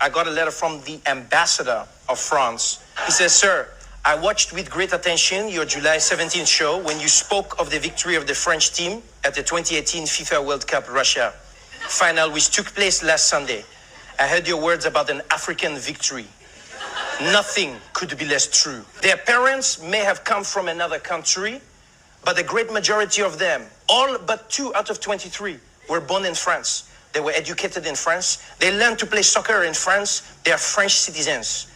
I got a letter from the ambassador of France. He says, "Sir, I watched with great attention your July 17th show when you spoke of the victory of the French team at the 2018 FIFA World Cup Russia final, which took place last Sunday. I heard your words about an African victory. Nothing could be less true. Their parents may have come from another country, but the great majority of them, all but 2 out of 23, were born in France. They were educated in France. They learned to play soccer in France. They are French citizens.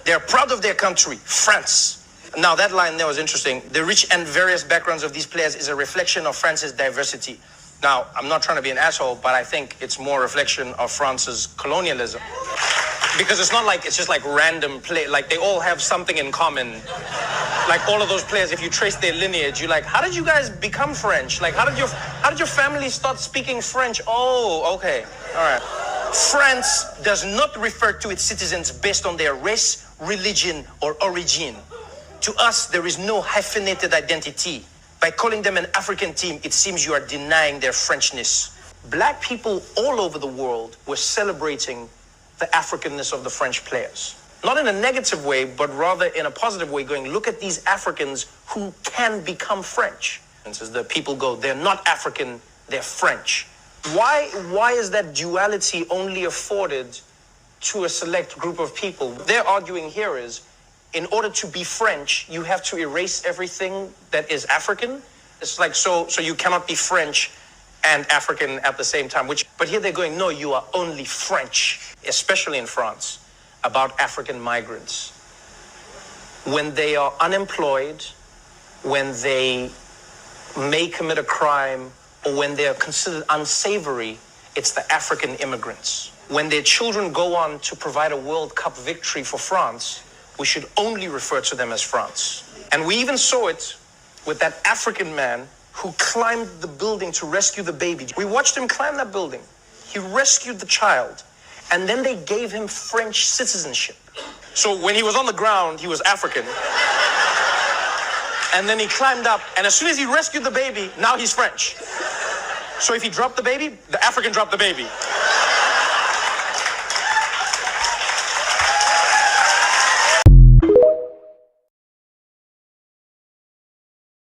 They are proud of their country, France." Now, that line there was interesting. The rich and various backgrounds of these players is a reflection of France's diversity. Now, I'm not trying to be an asshole, but I think it's more a reflection of France's colonialism. Because it's not like it's just like random play. Like, they all have something in common. Like, all of those players, if you trace their lineage, you're like, how did you guys become French? Like, how did your family start speaking French? Oh, okay. All right. France does not refer to its citizens based on their race, religion, or origin. To us, there is no hyphenated identity. By calling them an African team, it seems you are denying their Frenchness. Black people all over the world were celebrating the Africanness of the French players. Not in a negative way, but rather in a positive way, going, look at these Africans who can become French. And as the people go, they're not African, they're French. Why is that duality only afforded to a select group of people? They're arguing here is, in order to be French, you have to erase everything that is African. It's like, so you cannot be French and African at the same time. But here they're going, no, you are only French, especially in France, about African migrants. When they are unemployed, when they may commit a crime, or when they are considered unsavory, it's the African immigrants. When their children go on to provide a World Cup victory for France, we should only refer to them as France. And we even saw it with that African man who climbed the building to rescue the baby. We watched him climb that building. He rescued the child, and then they gave him French citizenship. So when he was on the ground, he was African. And then he climbed up, and as soon as he rescued the baby, now he's French. So if he dropped the baby, the African dropped the baby.